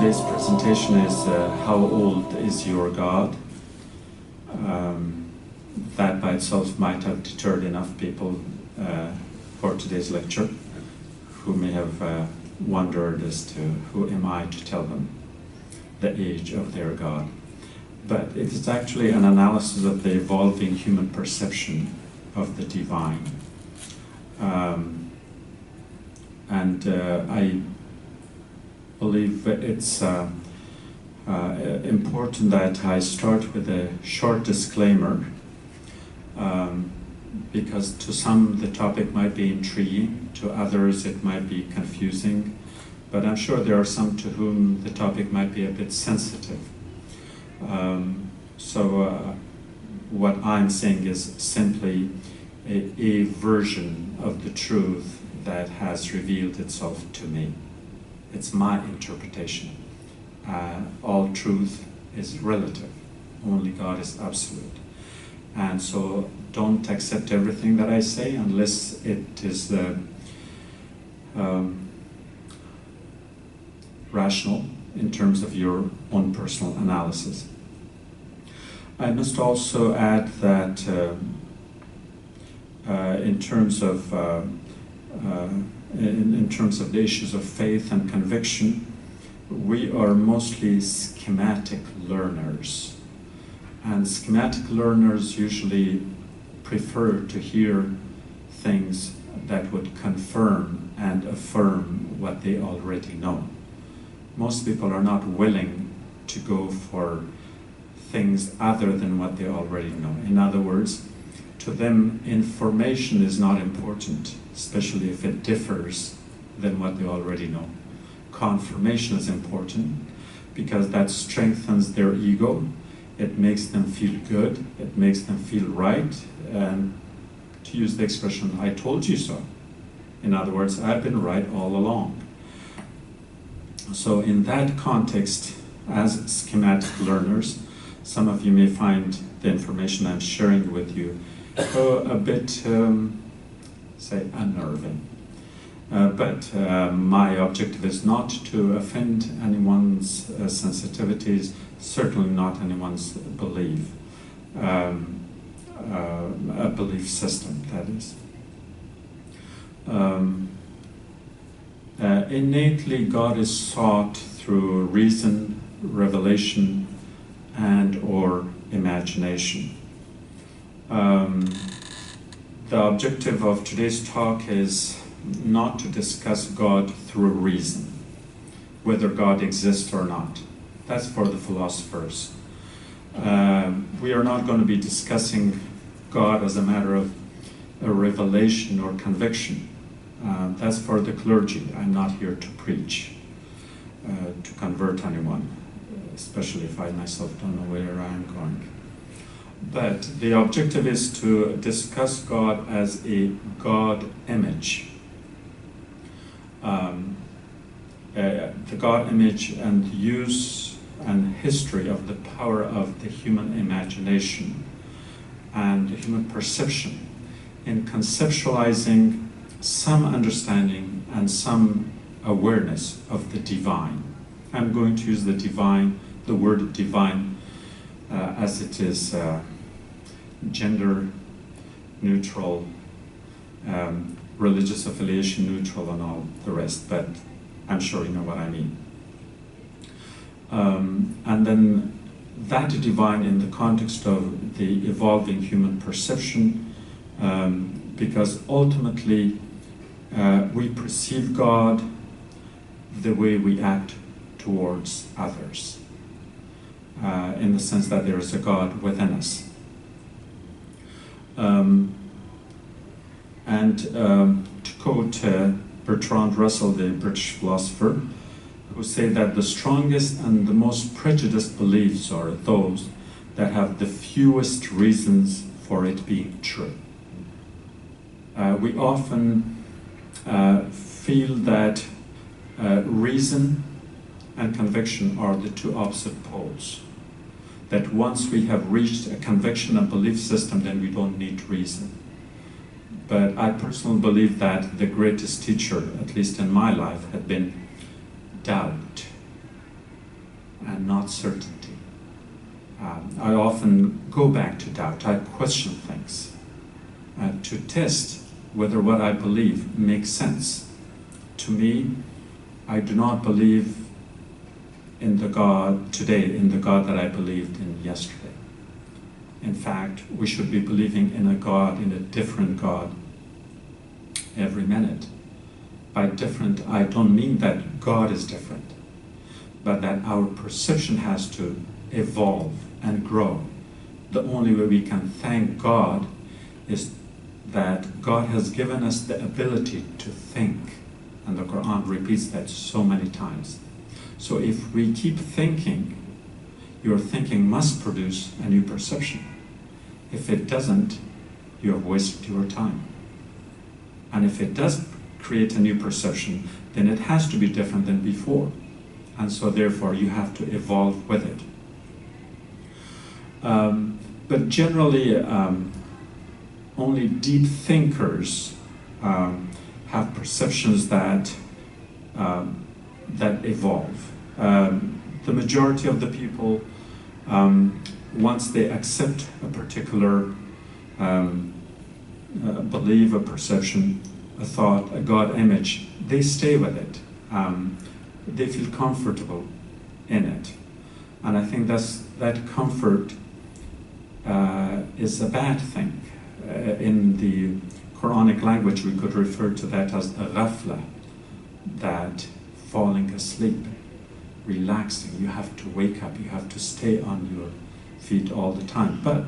today's presentation is How Old is Your God? That by itself might have deterred enough people for today's lecture who may have wondered as to who am I to tell them the age of their God. But it is actually an analysis of the evolving human perception of the divine. I believe it's important that I start with a short disclaimer, because to some the topic might be intriguing, to others it might be confusing, but I'm sure there are some to whom the topic might be a bit sensitive. What I'm saying is simply a version of the truth that has revealed itself to me. It's my interpretation. All truth is relative. Only God is absolute. And so don't accept everything that I say unless it is rational in terms of your own personal analysis. I must also add that in terms of the issues of faith and conviction, we are mostly schematic learners. And schematic learners usually prefer to hear things that would confirm and affirm what they already know. Most people are not willing to go for things other than what they already know. In other words, to them, information is not important, especially if it differs than what they already know. Confirmation is important because that strengthens their ego. It makes them feel good. It makes them feel right. And to use the expression, I told you so. In other words, I've been right all along. So in that context, as schematic learners, some of you may find the information I'm sharing with you a bit, say, unnerving. But my objective is not to offend anyone's sensitivities, certainly not anyone's belief, a belief system, that is. Innately, God is sought through reason, revelation, and or imagination. The objective of today's talk is not to discuss God through reason, whether God exists or not. That's for the philosophers. We are not going to be discussing God as a matter of a revelation or conviction. That's for the clergy. I'm not here to preach, to convert anyone, especially if I myself don't know where I'm going. But the objective is to discuss God as a God image. The God image and use and history of the power of the human imagination and the human perception in conceptualizing some understanding and some awareness of the divine. I'm going to use the word divine, as it is gender neutral, religious affiliation neutral, and all the rest, but I'm sure you know what I mean. And then that divine in the context of the evolving human perception, because ultimately we perceive God the way we act towards others, in the sense that there is a God within us. To quote Bertrand Russell, the British philosopher, who say that the strongest and the most prejudiced beliefs are those that have the fewest reasons for it being true. We often feel that reason and conviction are the two opposite poles. That once we have reached a conviction and belief system, then we don't need reason. But I personally believe that the greatest teacher, at least in my life, had been doubt. and not certainty. I often go back to doubt. I question things to test whether what I believe makes sense. To me, I do not believe in the God today, in the God that I believed in yesterday. In fact, we should be believing in a God, in a different God, every minute. By different, I don't mean that God is different, but that our perception has to evolve and grow. The only way we can thank God is that God has given us the ability to think, and the Quran repeats that so many times. So if we keep thinking, your thinking must produce a new perception. If it doesn't, you have wasted your time. And if it does create a new perception, then it has to be different than before. And so therefore you have to evolve with it. But generally, only deep thinkers have perceptions that evolve. The majority of the people, once they accept a particular belief, a perception, a thought, a God image, they stay with it. They feel comfortable in it. And I think that comfort is a bad thing. In the Quranic language, we could refer to that as a ghafla, that falling asleep, relaxing. You have to wake up, you have to stay on your feet all the time. But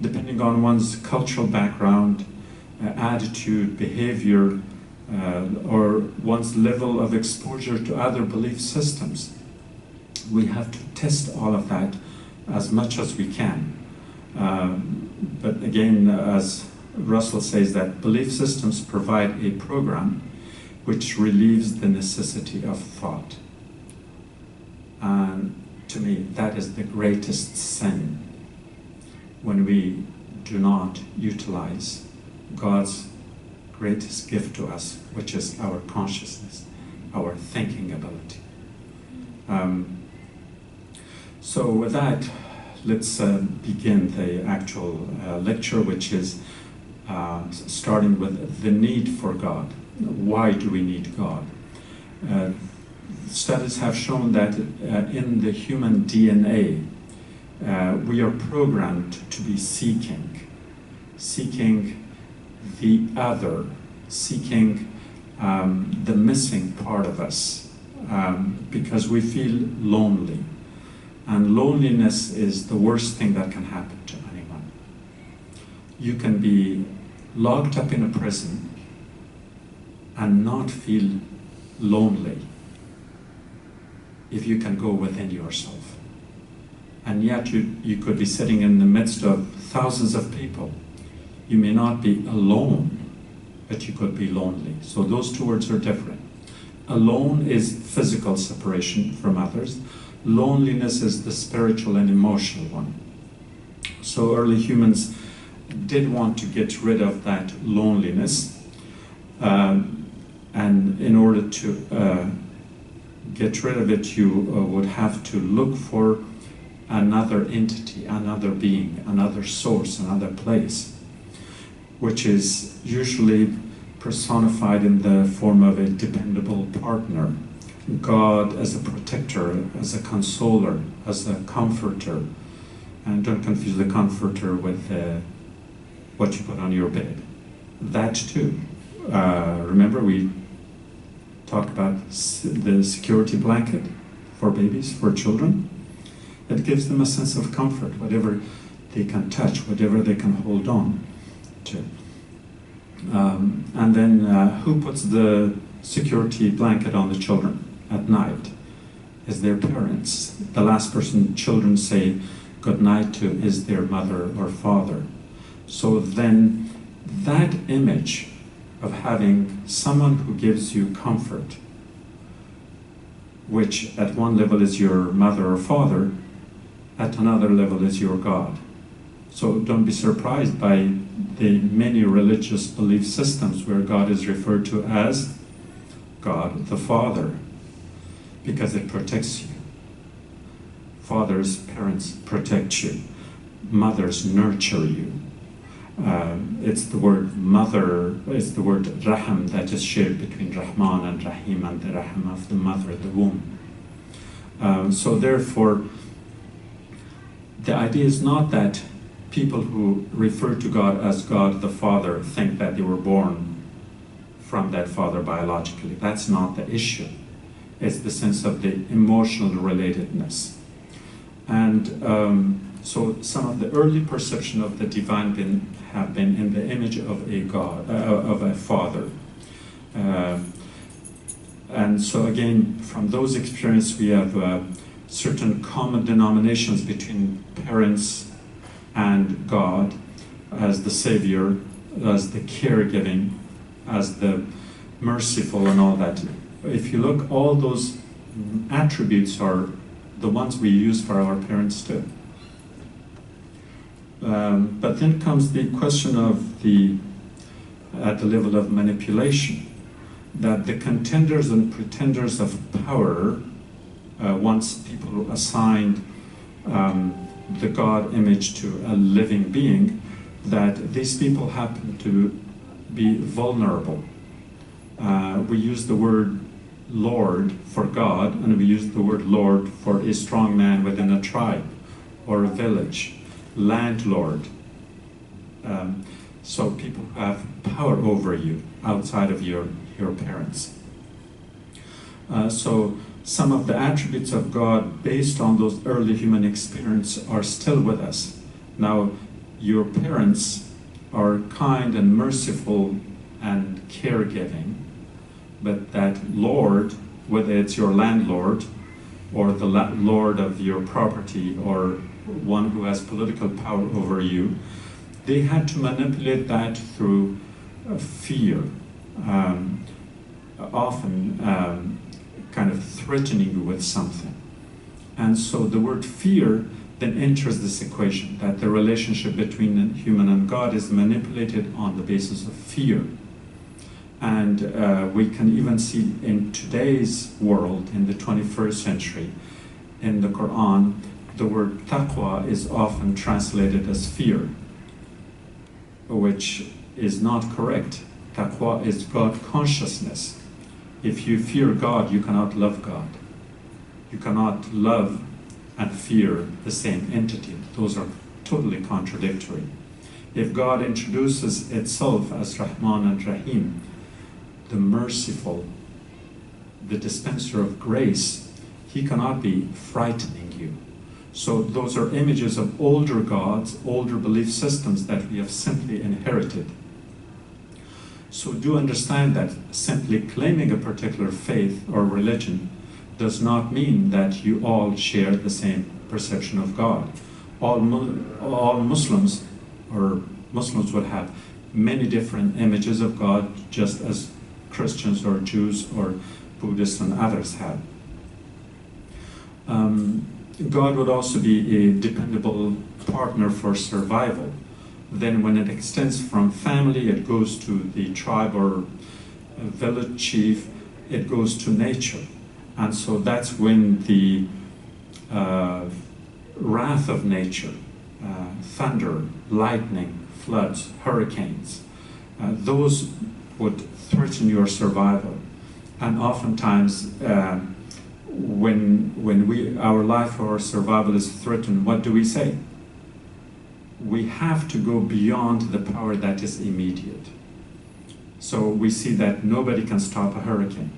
depending on one's cultural background, attitude, behavior, or one's level of exposure to other belief systems, we have to test all of that as much as we can. But again, as Russell says, that belief systems provide a program which relieves the necessity of thought. And to me, that is the greatest sin, when we do not utilize God's greatest gift to us, which is our consciousness, our thinking ability. So with that, let's begin the actual lecture, which is starting with the need for God. Why do we need God? Studies have shown that in the human DNA, we are programmed to be seeking the other, seeking the missing part of us, because we feel lonely. And loneliness is the worst thing that can happen to anyone. You can be locked up in a prison and not feel lonely if you can go within yourself. And yet you could be sitting in the midst of thousands of people. You may not be alone, but you could be lonely. So those two words are different. Alone is physical separation from others. Loneliness is the spiritual and emotional one. So early humans did want to get rid of that loneliness, and in order to get rid of it, you would have to look for another entity, another being, another source, another place, which is usually personified in the form of a dependable partner. God as a protector, as a consoler, as a comforter. And don't confuse the comforter with what you put on your bed. That too. Remember we talked about the security blanket for babies, for children. It gives them a sense of comfort, whatever they can touch, whatever they can hold on to. And then who puts the security blanket on the children at night? Is their parents. The last person children say good night to is their mother or father. So then that image of having someone who gives you comfort, which at one level is your mother or father, at another level is your God. So don't be surprised by the many religious belief systems where God is referred to as God the Father, because it protects you. Fathers, parents protect you. Mothers nurture you. It's the word mother, it's the word raham that is shared between Rahman and Rahim, and the raham of the mother, the womb. So therefore, the idea is not that people who refer to God as God the Father think that they were born from that father biologically. That's not the issue. It's the sense of the emotional relatedness. And so some of the early perception of the divine have been in the image of a God, of a father. And so again, from those experiences, we have certain common denominations between parents and God as the Savior, as the caregiving, as the merciful and all that. If you look, all those attributes are the ones we use for our parents too. But then comes the question of at the level of manipulation, that the contenders and pretenders of power, once people assigned the God image to a living being, that these people happen to be vulnerable. We use the word Lord for God, and we use the word Lord for a strong man within a tribe or a village. Landlord. So people who have power over you outside of your parents. So some of the attributes of God based on those early human experiences are still with us. Now, your parents are kind and merciful and caregiving, but that Lord, whether it's your landlord or the lord of your property or one who has political power over you, they had to manipulate that through fear, often kind of threatening you with something. And so the word fear then enters this equation, that the relationship between human and God is manipulated on the basis of fear. And we can even see in today's world, in the 21st century, in the Quran, the word taqwa is often translated as fear, which is not correct. Taqwa is God consciousness. If you fear God, you cannot love God. You cannot love and fear the same entity. Those are totally contradictory. If God introduces itself as Rahman and Rahim, the merciful, the dispenser of grace, he cannot be frightening you. So those are images of older gods, older belief systems that we have simply inherited. So do understand that simply claiming a particular faith or religion does not mean that you all share the same perception of God. All Muslims would have many different images of God, just as Christians or Jews or Buddhists and others have. God would also be a dependable partner for survival. Then when it extends from family, it goes to the tribe or village chief, it goes to nature. And so that's when the wrath of nature, thunder, lightning, floods, hurricanes, those would threaten your survival. And oftentimes, when our life or survival is threatened, what do we say? We have to go beyond the power that is immediate. So we see that nobody can stop a hurricane.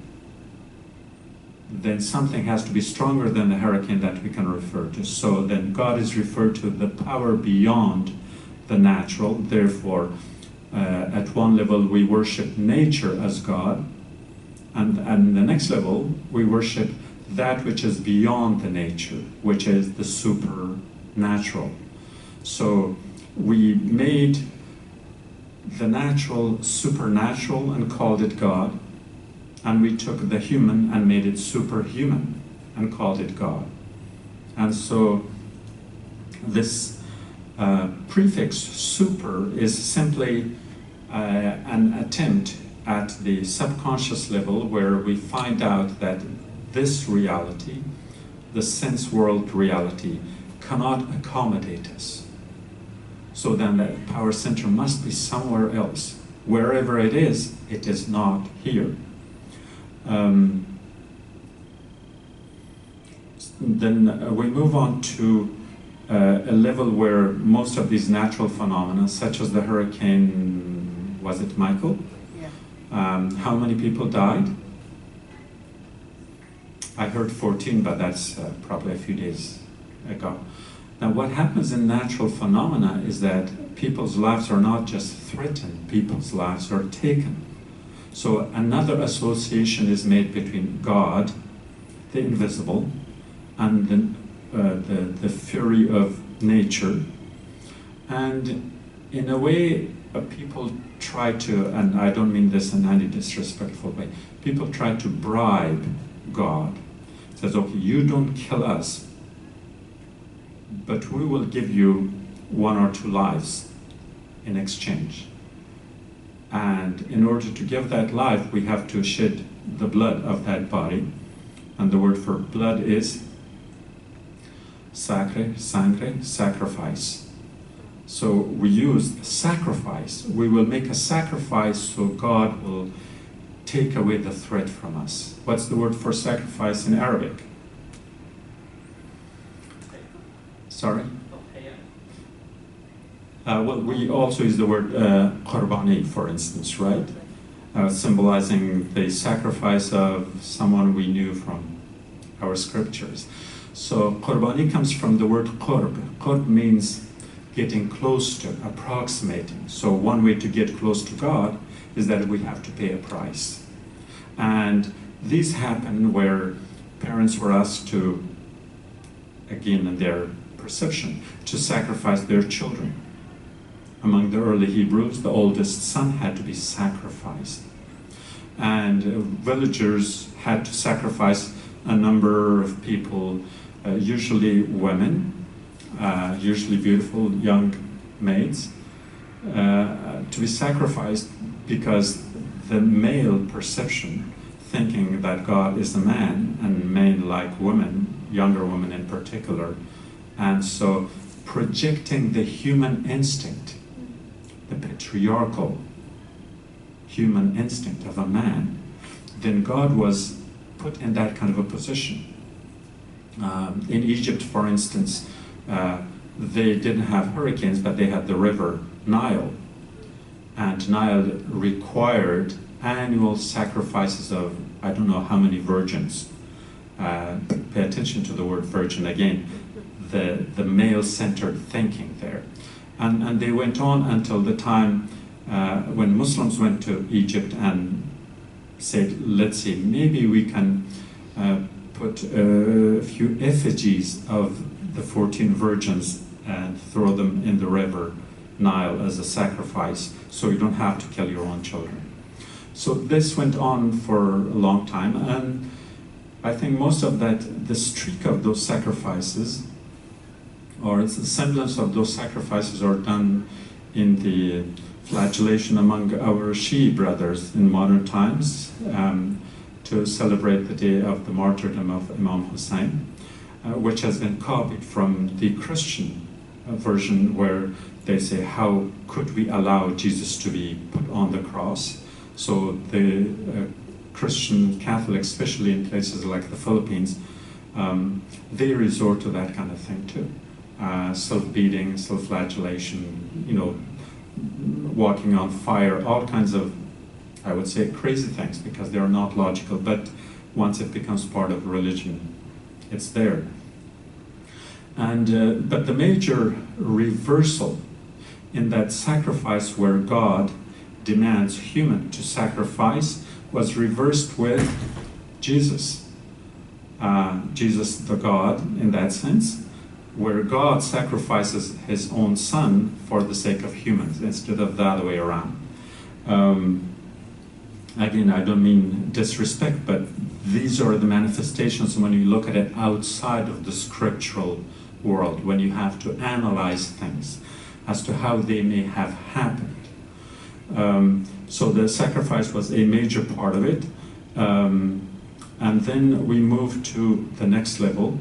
Then something has to be stronger than the hurricane that we can refer to. So then God is referred to the power beyond the natural. Therefore, at one level we worship nature as God, and the next level we worship that which is beyond the nature, which is the supernatural. So we made the natural supernatural and called it God, and we took the human and made it superhuman and called it God. And so this prefix super is simply an attempt at the subconscious level, where we find out that this reality the sense world reality cannot accommodate us. So then that power center must be somewhere else. Wherever it is not here. Then we move on to a level where most of these natural phenomena, such as the hurricane, was it Michael? Yeah. How many people died? I heard 14, but that's probably a few days ago. Now what happens in natural phenomena is that people's lives are not just threatened, people's lives are taken. So another association is made between God, the invisible, and the fury of nature. And in a way, people try to, and I don't mean this in any disrespectful way, people try to bribe God. It says, okay, you don't kill us, but we will give you 1 or 2 lives in exchange. And in order to give that life, we have to shed the blood of that body. And the word for blood is sacre, sangre, sacrifice. So we use sacrifice. We will make a sacrifice so God will take away the threat from us. What's the word for sacrifice in Arabic? Sorry? Well, we also use the word qurbani, for instance, right? Symbolizing the sacrifice of someone we knew from our scriptures. So qurbani comes from the word qurb. Qurb means getting close to, approximating. So one way to get close to God is that we have to pay a price. And these happen where parents were asked to, again in their perception, to sacrifice their children. Among the early Hebrews, the oldest son had to be sacrificed. And villagers had to sacrifice a number of people, usually women, usually beautiful young maids, to be sacrificed because the male perception, thinking that God is a man, and men like women, younger women in particular, and so projecting the human instinct, the patriarchal human instinct of a man, then God was put in that kind of a position. In Egypt, for instance, they didn't have hurricanes, but they had the river Nile. And Nile required annual sacrifices of, I don't know how many virgins. Pay attention to the word virgin again, the male-centered thinking there. And they went on until the time when Muslims went to Egypt and said, let's see, maybe we can put a few effigies of the 14 virgins and throw them in the river Nile as a sacrifice, so you don't have to kill your own children. So this went on for a long time, and I think most of that, the streak of those sacrifices, or the semblance of those sacrifices, are done in the flagellation among our Shia brothers in modern times to celebrate the day of the martyrdom of Imam Hussein, which has been copied from the Christian version, where they say, how could we allow Jesus to be put on the cross? So the Christian Catholics, especially in places like the Philippines, they resort to that kind of thing too. Self-beating, self-flagellation, you know, walking on fire, all kinds of, I would say, crazy things, because they are not logical, but once it becomes part of religion, it's there. And but the major reversal in that sacrifice where God demands human to sacrifice was reversed with Jesus. Jesus the God, in that sense, where God sacrifices his own son for the sake of humans instead of the other way around. Again, I don't mean disrespect, but these are the manifestations when you look at it outside of the scriptural world, when you have to analyze things as to how they may have happened. So the sacrifice was a major part of it. And then we move to the next level,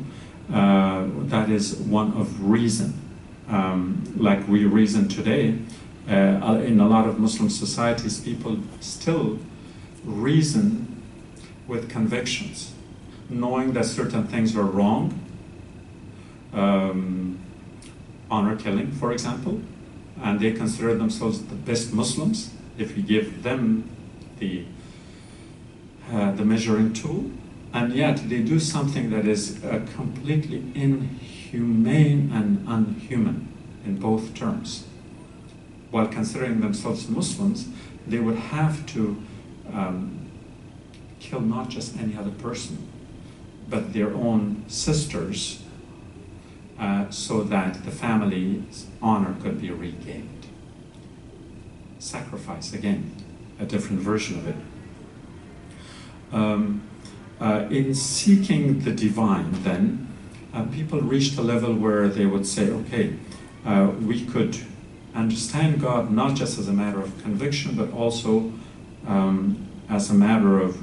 that is one of reason. Like we reason today, in a lot of Muslim societies, people still reason with convictions, knowing that certain things are wrong. Honor killing, for example, and they consider themselves the best Muslims if you give them the measuring tool, and yet they do something that is completely inhumane and unhuman in both terms. While considering themselves Muslims, they would have to kill not just any other person, but their own sisters, so that the family's honor could be regained. Sacrifice, again, a different version of it. In seeking the divine, then, people reached a level where they would say, okay, we could understand God not just as a matter of conviction, but also as a matter of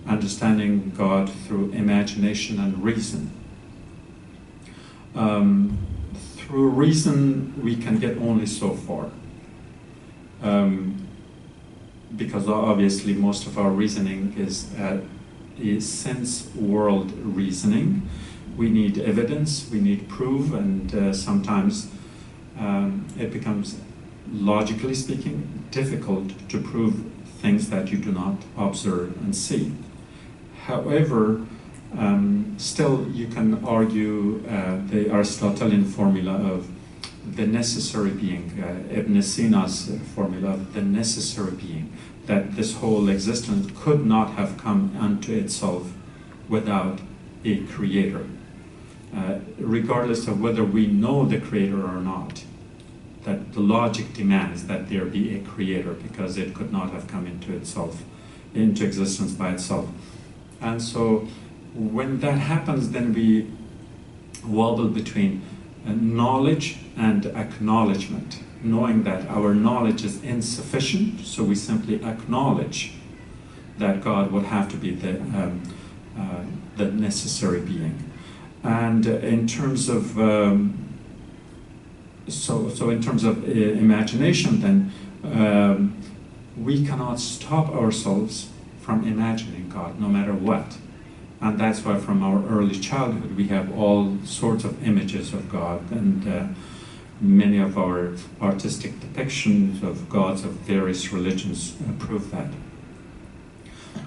understanding God through imagination and reason. Through reason, we can get only so far. Because obviously most of our reasoning is sense world reasoning. We need evidence, we need proof, and sometimes it becomes, logically speaking, difficult to prove things that you do not observe and see. However, still you can argue the Aristotelian formula of the necessary being, Ibn Sina's formula of the necessary being, that this whole existence could not have come unto itself without a creator, regardless of whether we know the creator or not. That the logic demands that there be a creator, because it could not have come into existence by itself. And so when that happens, then we wobble between knowledge and acknowledgement, knowing that our knowledge is insufficient, so we simply acknowledge that God would have to be the necessary being. And in terms of in terms of imagination, then we cannot stop ourselves from imagining God, no matter what. And that's why from our early childhood we have all sorts of images of God, and many of our artistic depictions of gods of various religions prove that.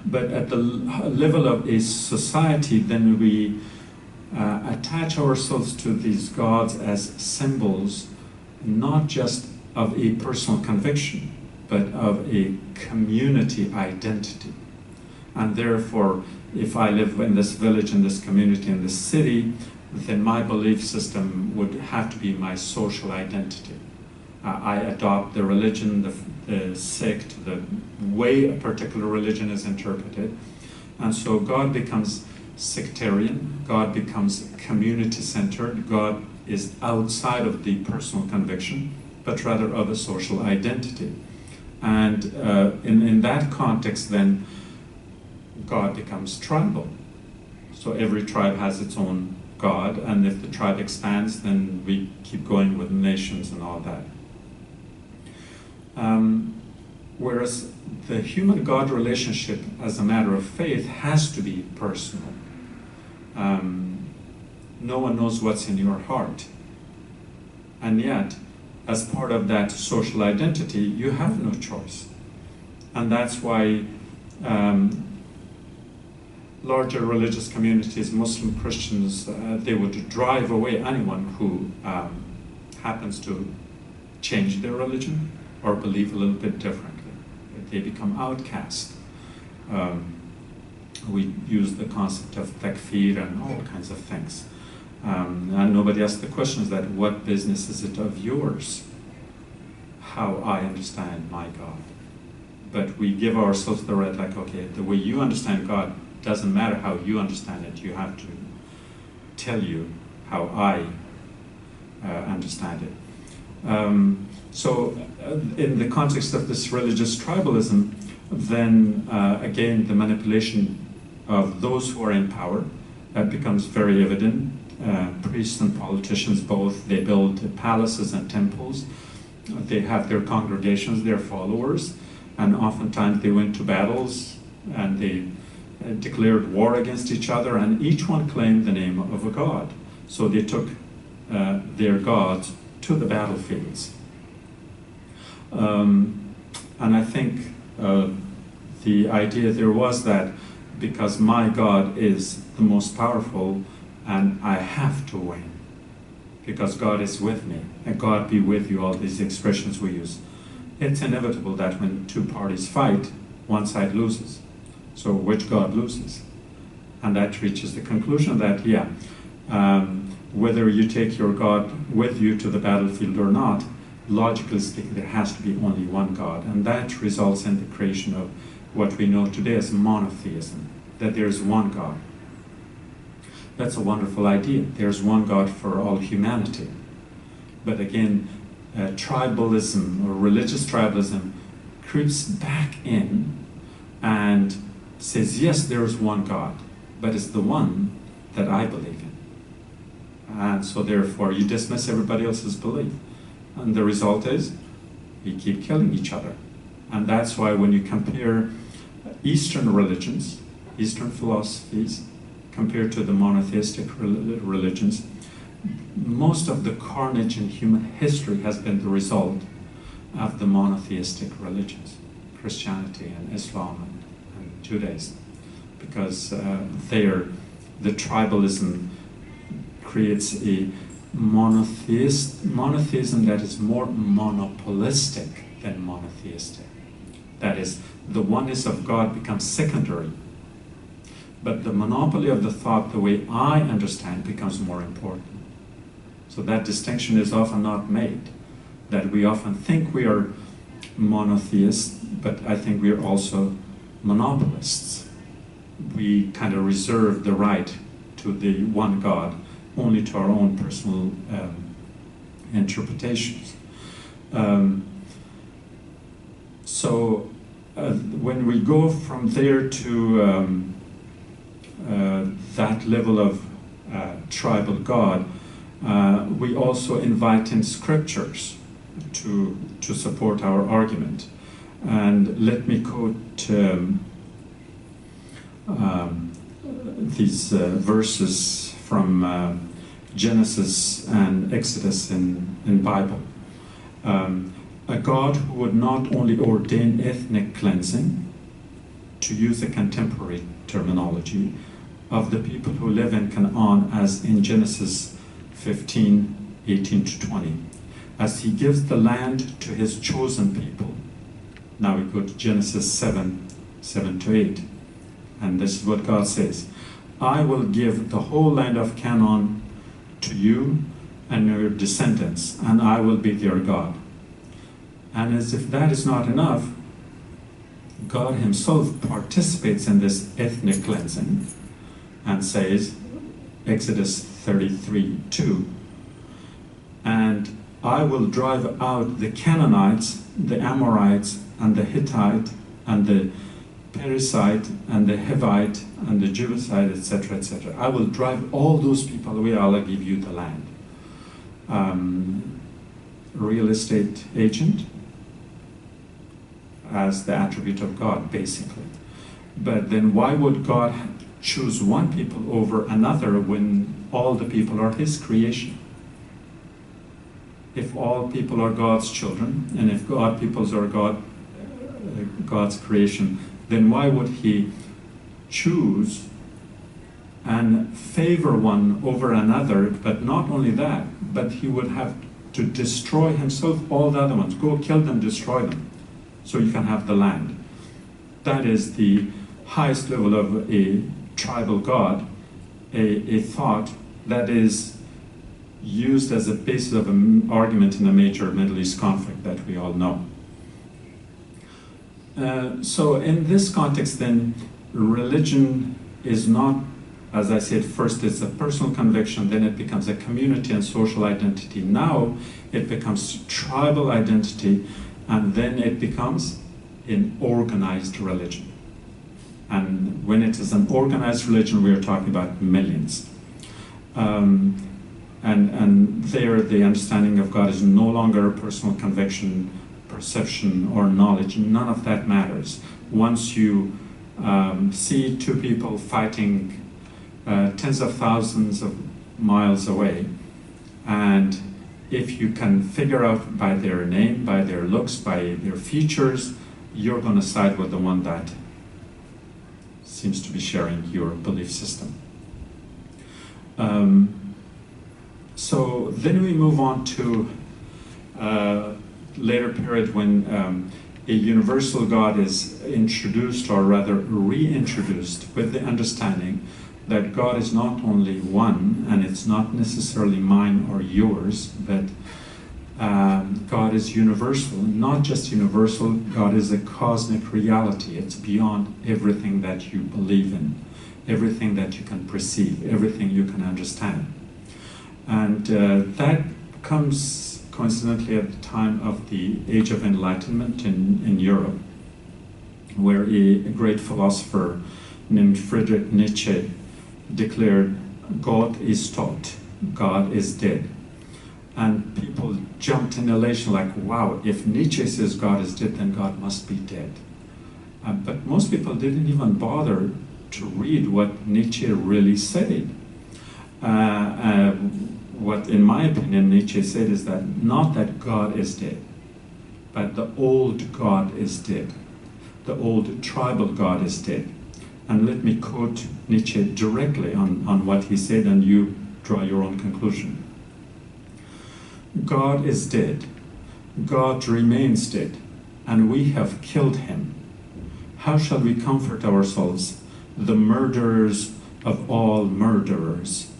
But at the level of a society, then we attach ourselves to these gods as symbols, not just of a personal conviction, but of a community identity. And therefore, if I live in this village, in this community, in this city, then my belief system would have to be my social identity. I adopt the religion, the sect, the way a particular religion is interpreted. And so God becomes sectarian, God becomes community-centered, God is outside of the personal conviction, but rather of a social identity. And in that context, then, God becomes tribal. So every tribe has its own God, and if the tribe expands, then we keep going with nations and all that. Whereas the human-God relationship, as a matter of faith, has to be personal. No one knows what's in your heart. And yet, as part of that social identity, you have no choice. And that's why larger religious communities, Muslim Christians, they would drive away anyone who happens to change their religion or believe a little bit differently. They become outcast. We use the concept of takfir and all kinds of things. And nobody asks the questions that, what business is it of yours how I understand my God? But we give ourselves the right, like, okay, the way you understand God doesn't matter how you understand it. You have to tell you how I understand it. So in the context of this religious tribalism, then again, the manipulation of those who are in power becomes very evident. priests and politicians both. They build palaces and temples. They have their congregations, their followers, and oftentimes they went to battles and they declared war against each other, and each one claimed the name of a god. So they took their gods to the battlefields. And I think the idea there was that because my God is the most powerful and I have to win, because God is with me, and God be with you, all these expressions we use. It's inevitable that when two parties fight, one side loses. So which God loses? And that reaches the conclusion that, whether you take your God with you to the battlefield or not, logically speaking, there has to be only one God. And that results in the creation of what we know today as monotheism, that there's one God. That's a wonderful idea. There's one God for all humanity. But again, tribalism or religious tribalism creeps back in and says, yes, there is one God, but it's the one that I believe in. And so therefore you dismiss everybody else's belief. And the result is we keep killing each other. And that's why when you compare Eastern religions, Eastern philosophies, compared to the monotheistic religions, most of the carnage in human history has been the result of the monotheistic religions, Christianity and Islam and Judaism, because the tribalism creates a monotheism that is more monopolistic than monotheistic. That is, the oneness of God becomes secondary, but the monopoly of the thought, the way I understand, becomes more important. So that distinction is often not made, that we often think we are monotheists, but I think we are also monopolists. We kind of reserve the right to the one God only to our own personal interpretations. When we go from there to that level of tribal God, we also invite in scriptures to support our argument. And let me quote these verses from Genesis and Exodus in Bible. A God who would not only ordain ethnic cleansing, to use a contemporary terminology, of the people who live in Canaan, as in Genesis 15:18-20, as he gives the land to his chosen people. Now we go to Genesis 7:7-8, and this is what God says: I will give the whole land of Canaan to you and your descendants, and I will be their God. And as if that is not enough, God himself participates in this ethnic cleansing and says, Exodus 33:2, and I will drive out the Canaanites, the Amorites, and the Hittite, and the Perizzite, and the Hivite, and the Jebusite, etc., etc. I will drive all those people away. I'll give you the land. Real estate agent as the attribute of God, basically. But then why would God choose one people over another when all the people are his creation? If all people are God's children, and if peoples are God's creation, then why would he choose and favor one over another? But not only that, but he would have to destroy himself all the other ones. Go kill them, destroy them, so you can have the land. That is the highest level of a tribal God, a thought that is used as a basis of an argument in a major Middle East conflict that we all know. So in this context then, religion is not, as I said, first it's a personal conviction, then it becomes a community and social identity. Now it becomes tribal identity, and then it becomes an organized religion. And when it is an organized religion, we are talking about millions. And there the understanding of God is no longer a personal conviction, perception, or knowledge. None of that matters. Once you see two people fighting tens of thousands of miles away, and if you can figure out by their name, by their looks, by their features, you're going to side with the one that seems to be sharing your belief system. So then we move on to later period when a universal God is introduced, or rather reintroduced, with the understanding that God is not only one, and it's not necessarily mine or yours, but God is universal. Not just universal, God is a cosmic reality. It's beyond everything that you believe in, everything that you can perceive, everything you can understand. And that comes coincidentally at the time of the Age of Enlightenment in Europe, where a great philosopher named Friedrich Nietzsche declared, God is tot, God is dead. And people jumped in elation like, wow, if Nietzsche says God is dead, then God must be dead. But most people didn't even bother to read what Nietzsche really said. What, in my opinion, Nietzsche said is that not that God is dead, but the old God is dead. The old tribal God is dead. And let me quote Nietzsche directly on what he said, and you draw your own conclusion. God is dead. God remains dead, and we have killed him. How shall we comfort ourselves, the murderers of all murderers?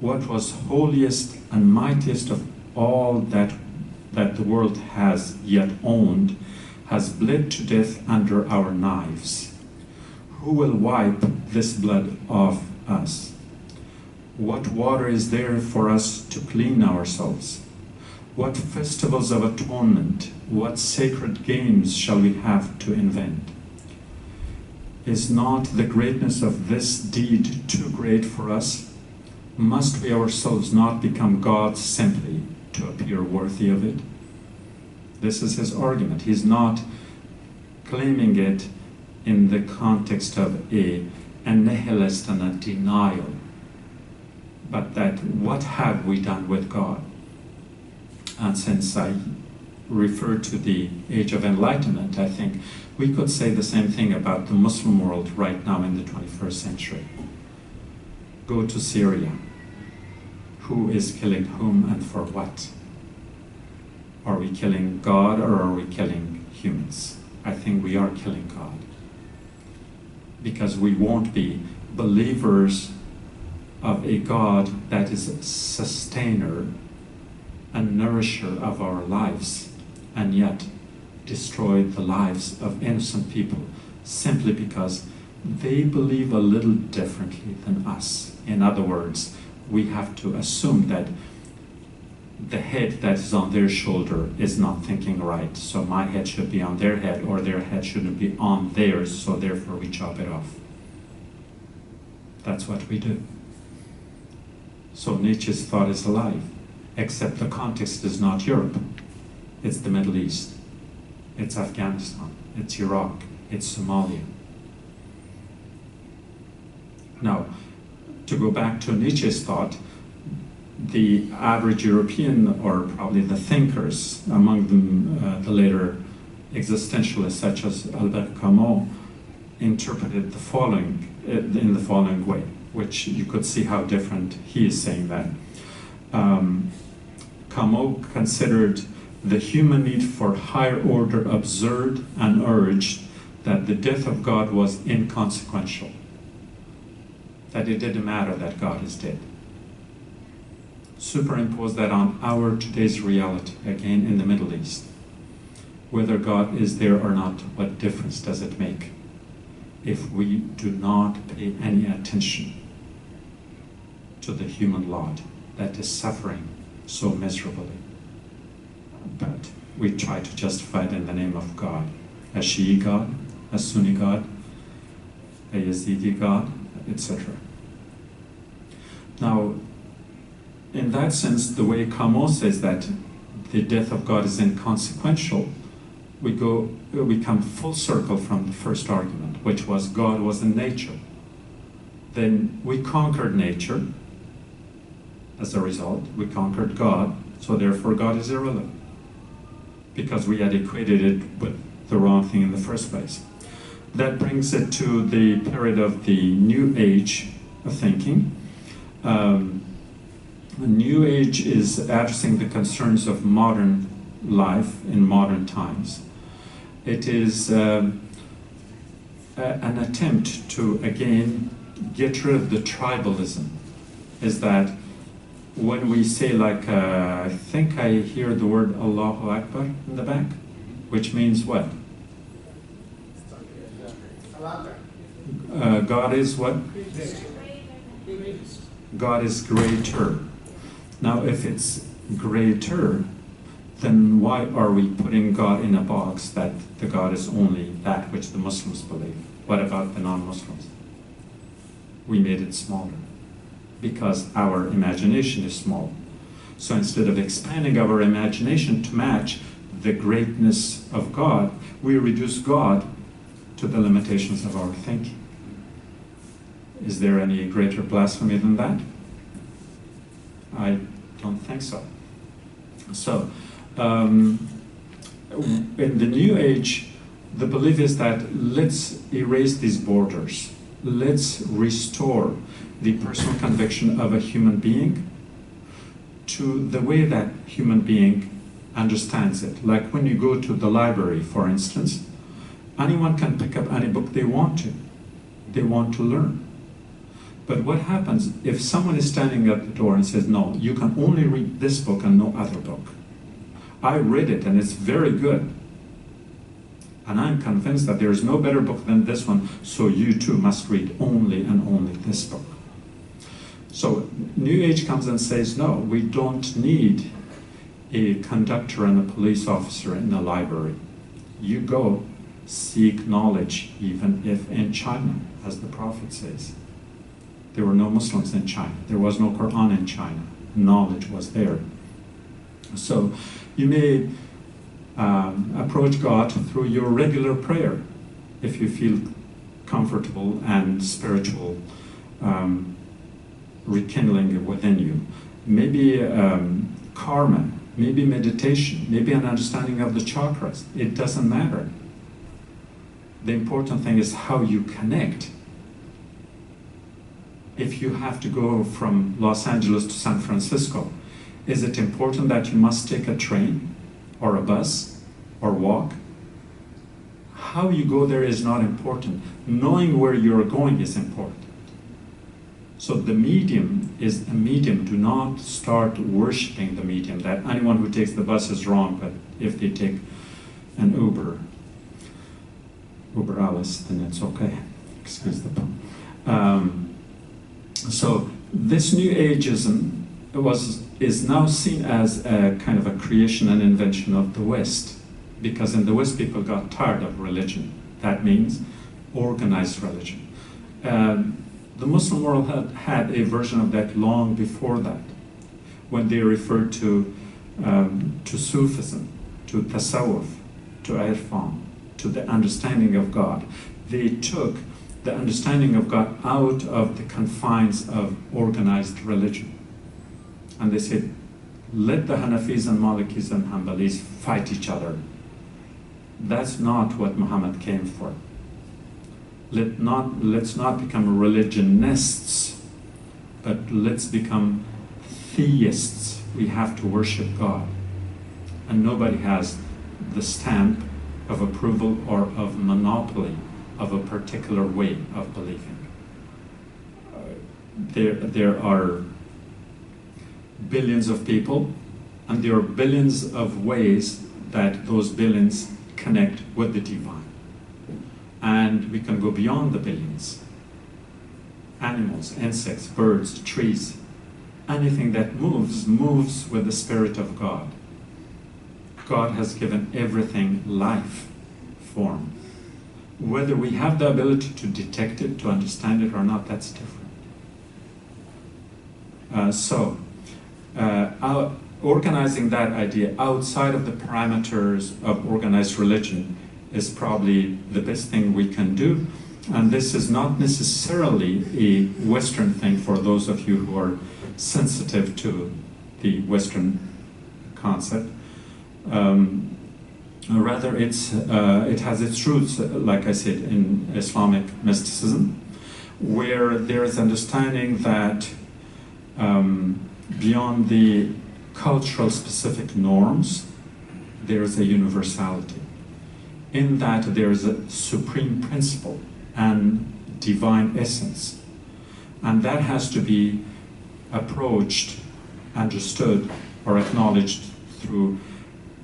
What was holiest and mightiest of all that the world has yet owned has bled to death under our knives. Who will wipe this blood off us? What water is there for us to clean ourselves? What festivals of atonement, what sacred games shall we have to invent? Is not the greatness of this deed too great for us? Must we ourselves not become gods simply to appear worthy of it? This is his argument. He's not claiming it in the context of a nihilist and a denial, but that what have we done with God? And since I refer to the Age of Enlightenment, I think we could say the same thing about the Muslim world right now in the 21st century. Go to Syria. Who is killing whom and for what? Are we killing God or are we killing humans? I think we are killing God. Because we won't be believers of a God that is a sustainer and nourisher of our lives, and yet destroy the lives of innocent people simply because they believe a little differently than us. In other words, we have to assume that the head that is on their shoulder is not thinking right, so my head should be on their head, or their head shouldn't be on theirs, so therefore we chop it off. That's what we do. So Nietzsche's thought is alive, except the context is not Europe. It's the Middle East. It's Afghanistan. It's Iraq. It's Somalia. Now, to go back to Nietzsche's thought, the average European, or probably the thinkers, among them the later existentialists such as Albert Camus, interpreted the following in the following way, which you could see how different he is saying that. Camus considered the human need for higher order absurd and urged that the death of God was inconsequential, that it didn't matter that God is dead. Superimpose that on our today's reality, again in the Middle East. Whether God is there or not, what difference does it make if we do not pay any attention to the human lot that is suffering so miserably? But we try to justify it in the name of God. A Shi'i God, a Sunni God, a Yazidi God, etc. Now, in that sense, the way Kamo says that the death of God is inconsequential, we come full circle from the first argument, which was God was in nature. Then we conquered nature. As a result, we conquered God, so therefore God is irrelevant, because we had equated it with the wrong thing in the first place. That brings it to the period of the New Age of thinking. The New Age is addressing the concerns of modern life in modern times. It is an attempt to, again, get rid of the tribalism. Is that when we say, like, I think I hear the word Allahu Akbar in the back, which means what? God is what? God is greater. Now, if it's greater, then why are we putting God in a box that the God is only that which the Muslims believe? What about the non-Muslims? We made it smaller because our imagination is small. So instead of expanding our imagination to match the greatness of God, we reduce God to the limitations of our thinking. Is there any greater blasphemy than that? I don't think so. So, in the New Age, the belief is that let's erase these borders. Let's restore the personal conviction of a human being to the way that human being understands it. Like when you go to the library, for instance, anyone can pick up any book they want to. They want to learn. But what happens if someone is standing at the door and says, no, you can only read this book and no other book? I read it and it's very good. And I'm convinced that there is no better book than this one, so you too must read only and only this book. So New Age comes and says, no, we don't need a conductor and a police officer in the library. You go seek knowledge, even if in China, as the Prophet says. There were no Muslims in China. There was no Quran in China. Knowledge was there. So you may approach God through your regular prayer if you feel comfortable and spiritual rekindling within you. Maybe karma, maybe meditation, maybe an understanding of the chakras. It doesn't matter. The important thing is how you connect. If you have to go from Los Angeles to San Francisco, is it important that you must take a train or a bus or walk? How you go there is not important. Knowing where you're going is important. So the medium is a medium. Do not start worshiping the medium, that anyone who takes the bus is wrong, but if they take an Uber Alice, then it's okay. Excuse the pun. So this New Ageism is now seen as a kind of a creation and invention of the West, because in the West people got tired of religion. That means organized religion. The Muslim world had a version of that long before that, when they referred to Sufism, to Tasawwuf, to Irfan, to the understanding of God. They took the understanding of God out of the confines of organized religion. And they said, let the Hanafis and Malikis and Hanbalis fight each other. That's not what Muhammad came for. Let's not become religionists, but let's become theists. We have to worship God. And nobody has the stamp of approval or of monopoly of a particular way of believing. There are billions of people, and there are billions of ways that those billions connect with the divine. And we can go beyond the billions. Animals, insects, birds, trees, anything that moves with the Spirit of God. God has given everything life form. Whether we have the ability to detect it, to understand it or not, that's different. So organizing that idea outside of the parameters of organized religion is probably the best thing we can do. And this is not necessarily a Western thing for those of you who are sensitive to the Western concept. Rather, it has its roots, like I said, in Islamic mysticism, where there is understanding that beyond the cultural specific norms, there is a universality. In that there is a supreme principle and divine essence. And that has to be approached, understood, or acknowledged through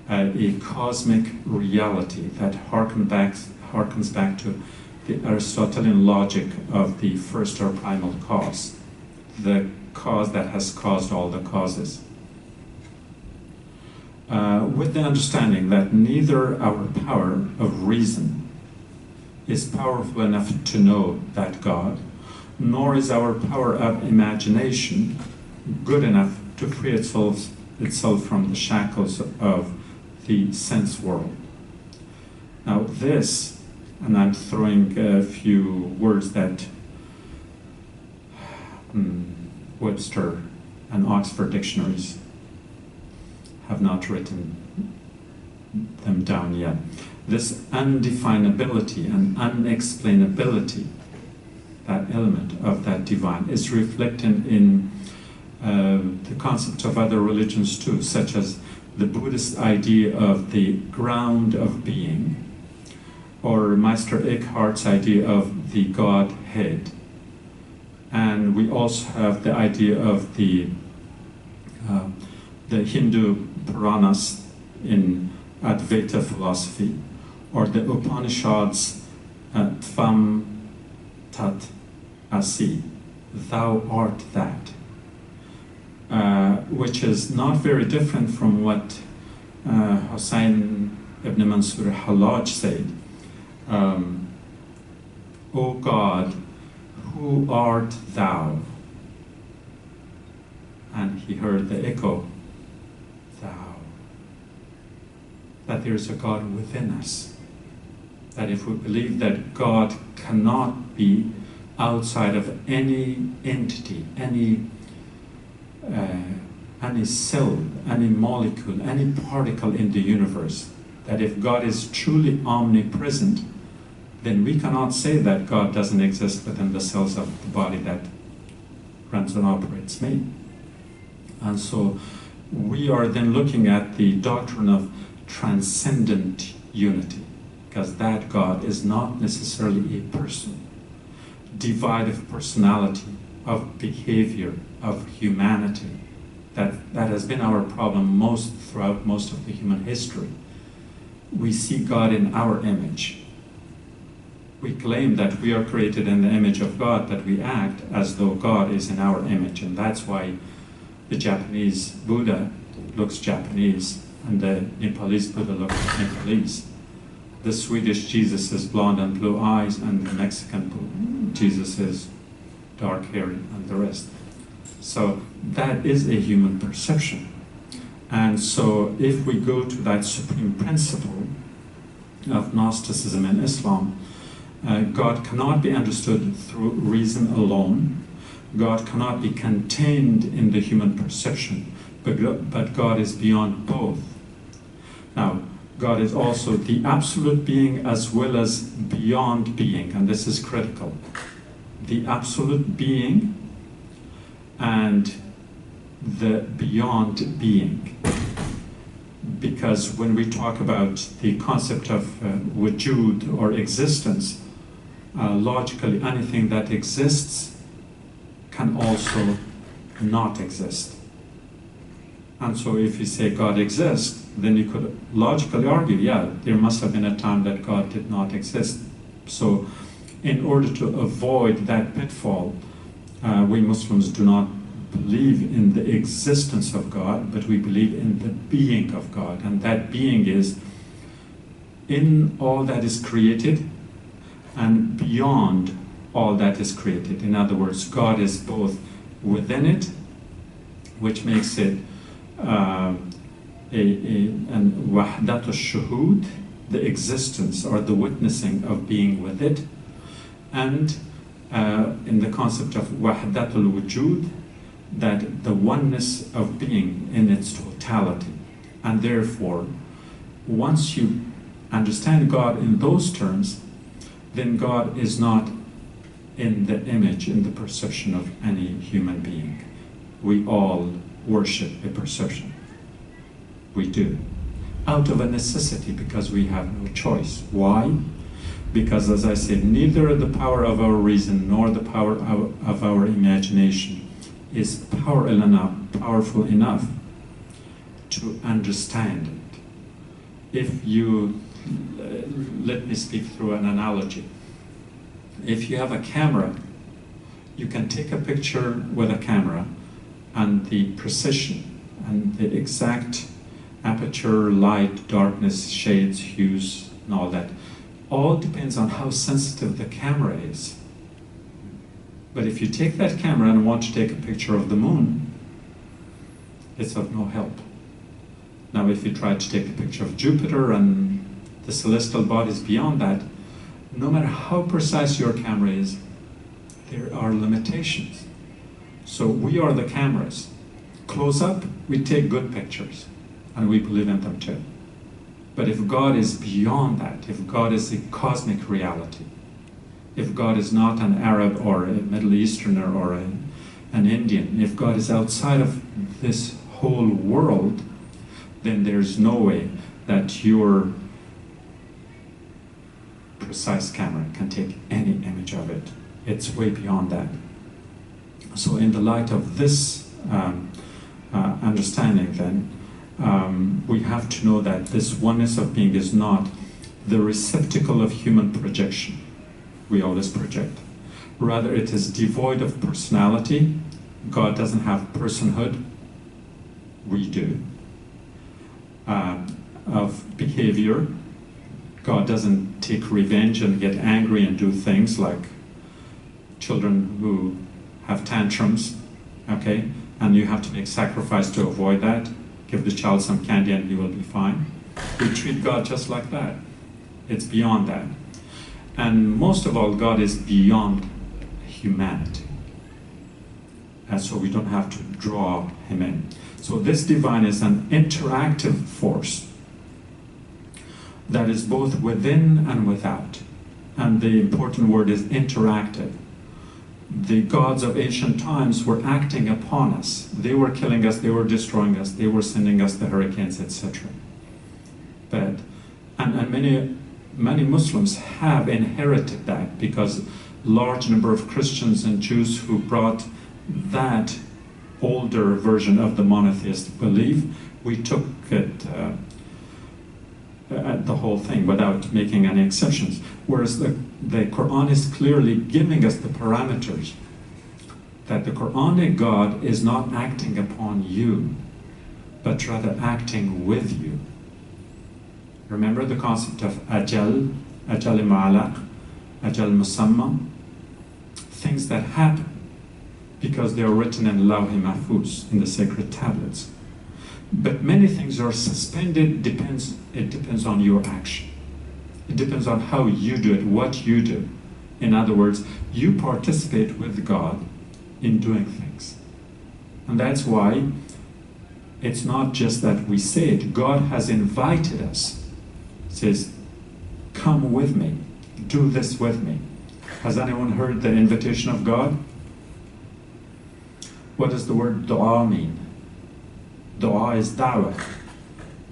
a cosmic reality that harkens back to the Aristotelian logic of the first or primal cause, the cause that has caused all the causes. With the understanding that neither our power of reason is powerful enough to know that God, nor is our power of imagination good enough to free itself from the shackles of the sense world. Now this, and I'm throwing a few words that Webster and Oxford dictionaries have not written them down yet. This undefinability and unexplainability, that element of that divine, is reflected in the concept of other religions too, such as the Buddhist idea of the ground of being, or Meister Eckhart's idea of the Godhead. And we also have the idea of the Hindu Puranas in Advaita philosophy, or the Upanishads Tvam Tat Asi, thou art that, which is not very different from what Hussein ibn Mansur Hallaj said. O God, who art thou? And he heard the echo, thou. That there is a God within us. That if we believe that God cannot be outside of any entity, any cell, any molecule, any particle in the universe, that if God is truly omnipresent, then we cannot say that God doesn't exist within the cells of the body that runs and operates me. And so we are then looking at the doctrine of transcendent unity, because that God is not necessarily a person, devoid of personality, of behavior, of humanity. That has been our problem throughout most of the human history. We see God in our image. We claim that we are created in the image of God, but we act as though God is in our image, and that's why the Japanese Buddha looks Japanese and the Nepalese Buddha looks Nepalese. The Swedish Jesus is blonde and blue eyes, and the Mexican Jesus is dark hairy, and the rest. So that is a human perception. And so if we go to that supreme principle of Gnosticism and Islam, God cannot be understood through reason alone. God cannot be contained in the human perception, but God is beyond both. Now, God is also the absolute being as well as beyond being, and this is critical. The absolute being and the beyond being. Because when we talk about the concept of wujud or existence, logically anything that exists can also not exist. And so if you say God exists, then you could logically argue, yeah, there must have been a time that God did not exist. So in order to avoid that pitfall, we Muslims do not believe in the existence of God, but we believe in the being of God. And that being is in all that is created and beyond all that is created. In other words, God is both within it which makes it an wahdat al-shuhud, the existence or the witnessing of being with it, and in the concept of wahdat al-wujud, that the oneness of being in its totality. And therefore, once you understand God in those terms, then God is not in the image, in the perception of any human being. We all worship a perception. We do. Out of a necessity, because we have no choice. Why? Because, as I said, neither the power of our reason nor the power of our imagination is powerful enough to understand it. If you, let me speak through an analogy. If you have a camera, you can take a picture with a camera, and the precision and the exact aperture, light, darkness, shades, hues, and all that, all depends on how sensitive the camera is. But if you take that camera and want to take a picture of the moon, it's of no help. Now, if you try to take a picture of Jupiter and the celestial bodies beyond that, no matter how precise your camera is, there are limitations. So we are the cameras. Close up, we take good pictures, and we believe in them too. But if God is beyond that, if God is a cosmic reality, if God is not an Arab or a Middle Easterner or an Indian, if God is outside of this whole world, then there's no way that your precise camera can take any image of it. It's way beyond that. So in the light of this understanding, then, we have to know that this oneness of being is not the receptacle of human projection. We always project. Rather, it is devoid of personality. God doesn't have personhood. We do. Of behavior. God doesn't take revenge and get angry and do things like children who have tantrums, okay? And you have to make sacrifice to avoid that. Give the child some candy and he will be fine. We treat God just like that. It's beyond that. And most of all, God is beyond humanity. And so we don't have to draw him in. So this divine is an interactive force that is both within and without. And the important word is interactive. The gods of ancient times were acting upon us. They were killing us, they were destroying us, they were sending us the hurricanes, etc. But, and many Muslims have inherited that, because large number of Christians and Jews who brought that older version of the monotheistic belief, we took it, the whole thing without making any exceptions. Whereas the Quran is clearly giving us the parameters that the Quranic God is not acting upon you, but rather acting with you. Remember the concept of ajal ma'alaq, ajal musamma, things that happen because they are written in Lawh Mahfuz, in the sacred tablets. But many things are suspended. It depends on your action. It depends on how you do it, what you do. In other words, you participate with God in doing things. And that's why it's not just that we say it. God has invited us. He says, come with me, do this with me. Has anyone heard the invitation of God? What does the word dua mean? Dua is da'wah.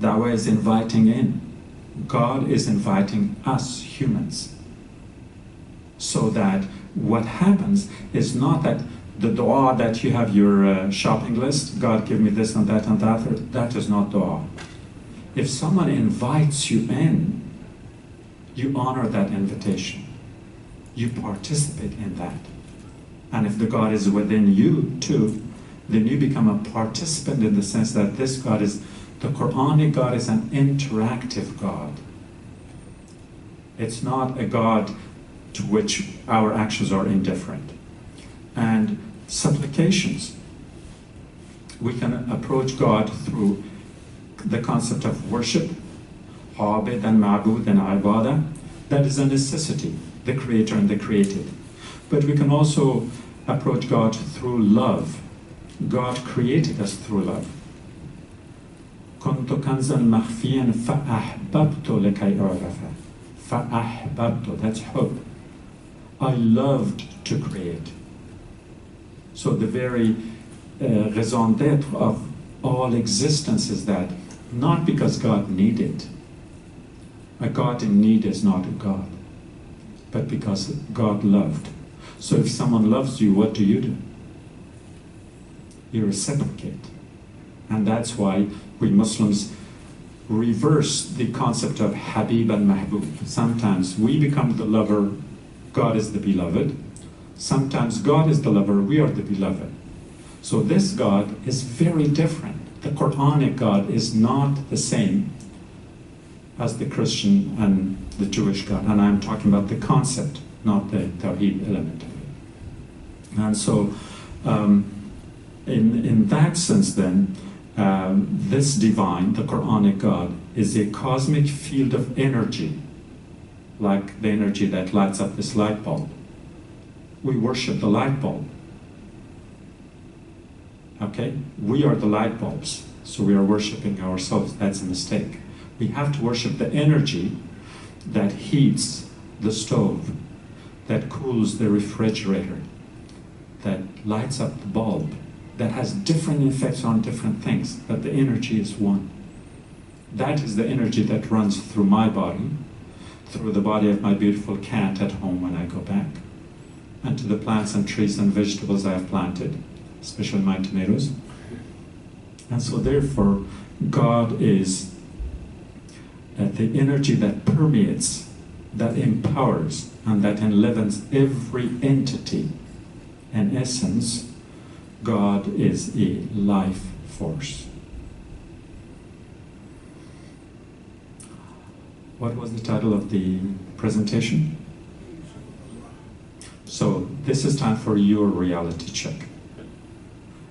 Da'wah is inviting in. God is inviting us, humans. So that what happens is not that the dua that you have your shopping list, God give me this and that, that is not dua. If someone invites you in, you honor that invitation. You participate in that. And if the God is within you too, then you become a participant in the sense that this God is, the Quranic God is an interactive God. It's not a God to which our actions are indifferent. And supplications. We can approach God through the concept of worship, abid and ma'bud and ibadah. That is a necessity, the creator and the created. But we can also approach God through love. God created us through love. كنت كنزا مخفيا فأحببت لكي أعرف. فأحببت, that's hope. I loved to create. So the very raison d'être of all existence is that not because God needed. A God in need is not a God, but because God loved. So if someone loves you, what do? You reciprocate. And that's why we Muslims reverse the concept of Habib and Mahbub. Sometimes we become the lover, God is the beloved. Sometimes God is the lover, we are the beloved. So this God is very different. The Quranic God is not the same as the Christian and the Jewish God. And I'm talking about the concept, not the Tawheed element of it. And so in that sense then, this divine, the Quranic God, is a cosmic field of energy, like the energy that lights up this light bulb. We worship the light bulb. Okay? We are the light bulbs, so we are worshiping ourselves. That's a mistake. We have to worship the energy that heats the stove, that cools the refrigerator, that lights up the bulb, that has different effects on different things, but the energy is one. That is the energy that runs through my body, through the body of my beautiful cat at home when I go back, and to the plants and trees and vegetables I have planted, especially my tomatoes. And so therefore, God is the energy that permeates, that empowers, and that enlivens every entity. In essence, God is a life force. What was the title of the presentation? So this is time for your reality check.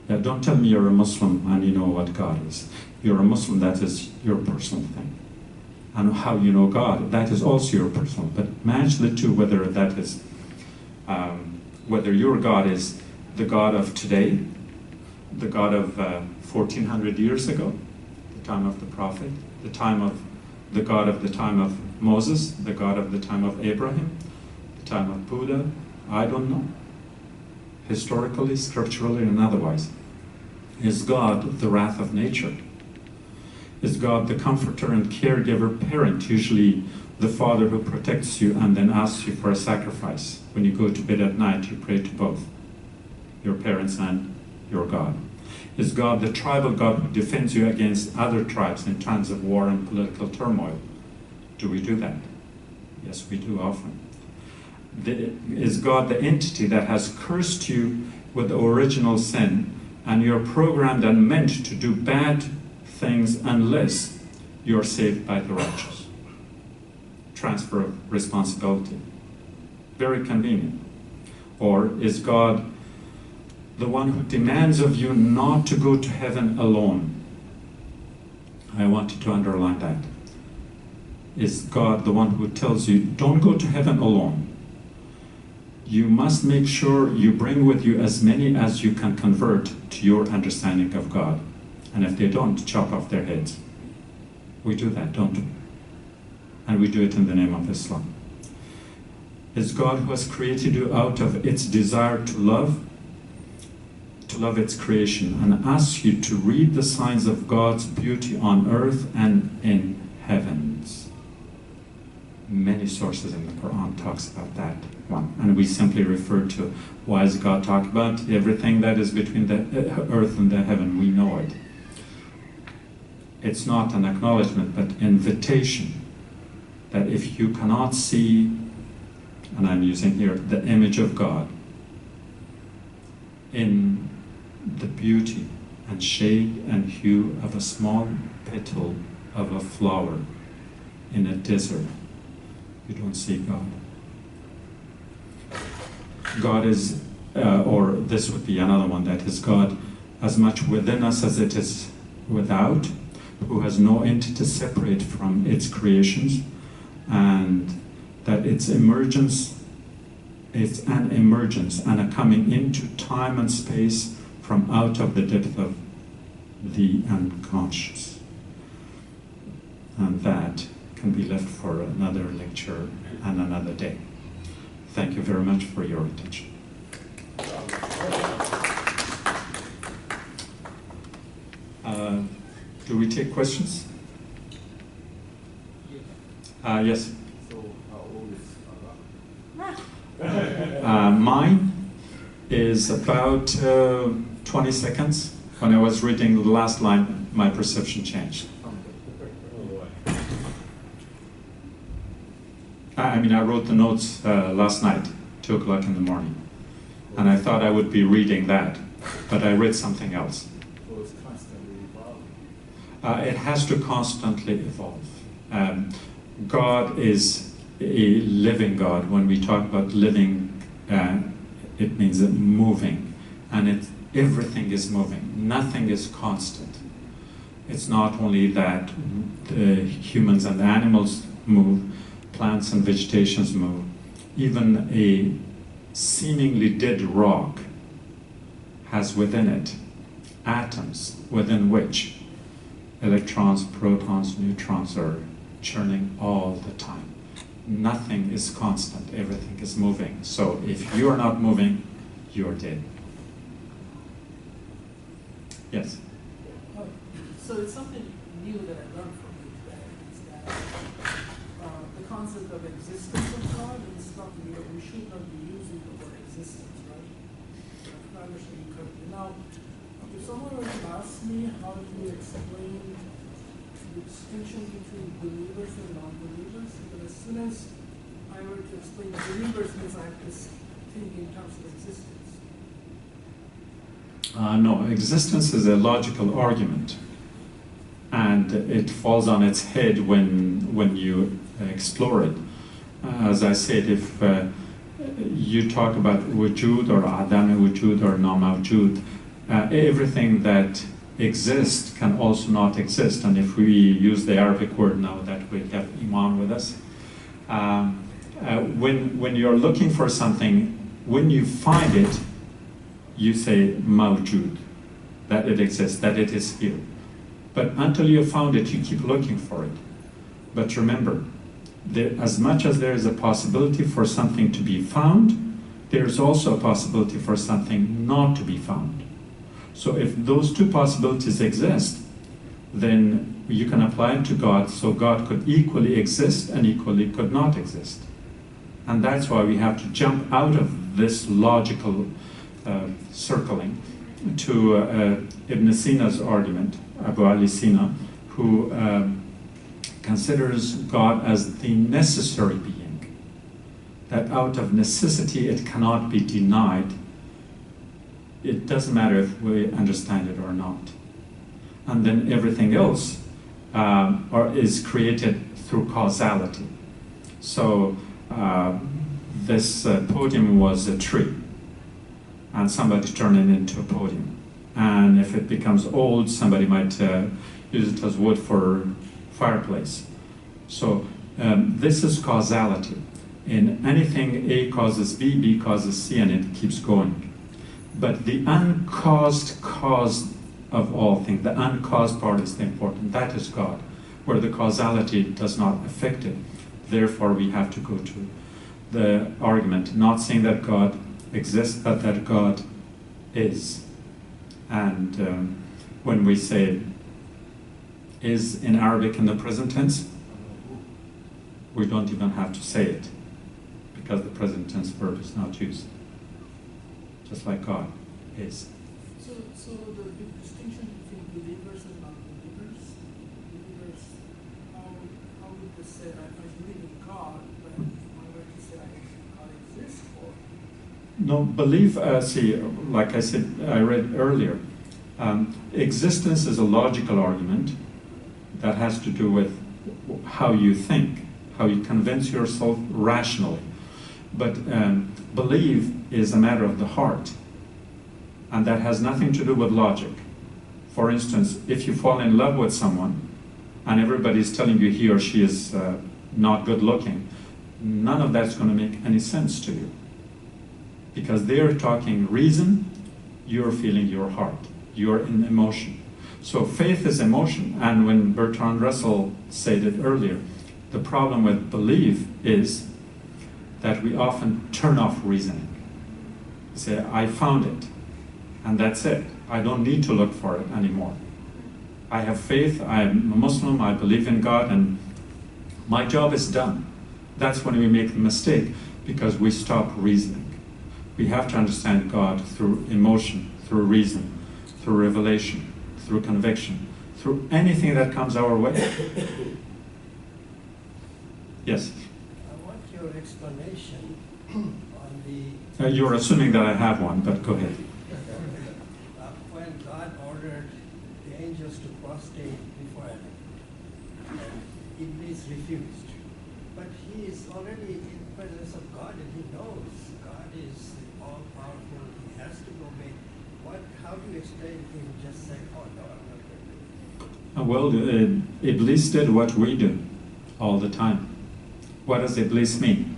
Yeah, don't tell me you're a Muslim and you know what God is. You're a Muslim, that is your personal thing. And how you know God, that is also your personal. But match the two, whether that is, whether your God is the God of today, the God of 1400 years ago, the time of the prophet, the God of the time of Moses, the God of the time of Abraham, the time of Buddha, I don't know. Historically, scripturally, and otherwise. Is God the wrath of nature? Is God the comforter and caregiver parent, usually the father who protects you and then asks you for a sacrifice? When you go to bed at night, you pray to both, your parents and your God. Is God the tribal God who defends you against other tribes in times of war and political turmoil? Do we do that? Yes, we do often. Is God the entity that has cursed you with the original sin, and you're programmed and meant to do bad things unless you're saved by the righteous? Transfer of responsibility. Very convenient. Or is God the one who demands of you not to go to heaven alone? I want you to underline that. Is God the one who tells you, don't go to heaven alone? You must make sure you bring with you as many as you can convert to your understanding of God. And if they don't, chop off their heads. We do that, don't we? And we do it in the name of Islam. Is God who has created you out of its desire to love its creation, and asks you to read the signs of God's beauty on earth and in heavens. Many sources in the Quran talks about that one, and we simply refer to, why does God talk about everything that is between the earth and the heaven? We know it. It's not an acknowledgement, but invitation, that if you cannot see, and I'm using here the image of God in the beauty and shade and hue of a small petal of a flower in a desert, you don't see God. God is, or this would be another one, that is God as much within us as it is without, who has no entity separate from its creations, and that its emergence is an emergence and a coming into time and space from out of the depth of the unconscious. And that can be left for another lecture and another day. Thank you very much for your attention. Do we take questions? Yes. So how old is Allah? Mine is about 20 seconds. When I was reading the last line, my perception changed. I mean, I wrote the notes last night, 2 o'clock in the morning, and I thought I would be reading that, but I read something else. So it's constantly evolving. It has to constantly evolve. God is a living God. When we talk about living, it means moving, and everything is moving. Nothing is constant. It's not only that the humans and the animals move, plants and vegetations move. Even a seemingly dead rock has within it atoms within which electrons, protons, neutrons are churning all the time. Nothing is constant, everything is moving. So if you are not moving, you're dead. Yes? So it's something new that I learned from you today, is that the concept of existence of God is something that we should not be using the word existence, right? If I understand you correctly. Now, if someone were to ask me how do you explain the distinction between believers and non-believers, but as soon as I were to explain believers, means I have to think in terms of existence. No, existence is a logical argument, and it falls on its head when you explore it. As I said, if you talk about wujud or adam wujud or na mawjud, everything that exists can also not exist. And if we use the Arabic word now that we have iman with us, when you're looking for something, when you find it, you say mawjud, that it exists, that it is here. But until you found it, you keep looking for it. But remember, as much as there is a possibility for something to be found, there's also a possibility for something not to be found. So if those two possibilities exist, then you can apply it to God, so God could equally exist and equally could not exist. And that's why we have to jump out of this logical circling to Ibn Sina's argument, Abu Ali Sina, who considers God as the necessary being, that out of necessity it cannot be denied. It doesn't matter if we understand it or not. And then everything else is created through causality. So this podium was a tree, and somebody turned it into a podium. And if it becomes old, somebody might use it as wood for fireplace. So this is causality. In anything, A causes B, B causes C, and it keeps going. But the uncaused cause of all things, the uncaused part is the important. That is God, where the causality does not affect it. Therefore, we have to go to the argument, not saying that God exists, but that God is. And when we say is in Arabic in the present tense, we don't even have to say it, because the present tense verb is not used. Just like God is. So the big distinction between believers and non-believers, believers, how would they say, I believe in God, but I would say God exists, or? No, belief, see, like I said, I read earlier, existence is a logical argument that has to do with how you think, how you convince yourself rationally. But belief is a matter of the heart. And that has nothing to do with logic. For instance, if you fall in love with someone and everybody's telling you he or she is not good looking, none of that's going to make any sense to you. Because they're talking reason, you're feeling your heart. You're in emotion. So faith is emotion. And when Bertrand Russell said it earlier, the problem with belief is that we often turn off reasoning. Say, I found it, and that's it. I don't need to look for it anymore. I have faith, I'm a Muslim, I believe in God, and my job is done. That's when we make the mistake, because we stop reasoning. We have to understand God through emotion, through reason, through revelation, through conviction, through anything that comes our way. Yes? I want your explanation on the... You're assuming that I have one, but go ahead. When God ordered the angels to prostrate before Adam, Iblis refused. But he is already in the presence of God, and he knows God is all-powerful. He has to obey. How do you explain him just saying, oh, no, I'm not going to do it? Well, Iblis did what we do all the time. What does Iblis mean?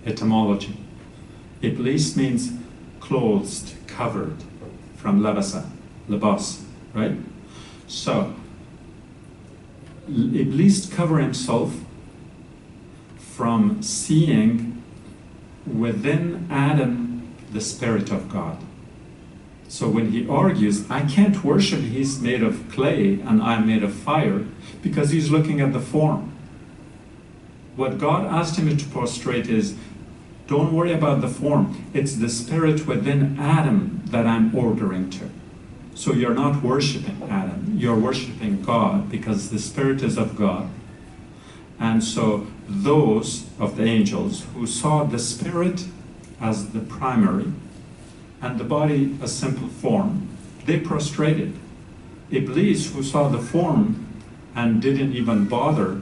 Etymology. Iblis means clothed, covered, from labasa, labas, right? So, Iblis covered himself from seeing within Adam the Spirit of God. So when he argues, I can't worship, he's made of clay and I'm made of fire, because he's looking at the form. What God asked him to prostrate is, don't worry about the form. It's the spirit within Adam that I'm ordering to. So you're not worshiping Adam, you're worshiping God, because the spirit is of God. And so those of the angels who saw the spirit as the primary and the body a simple form, they prostrated. Iblis, who saw the form and didn't even bother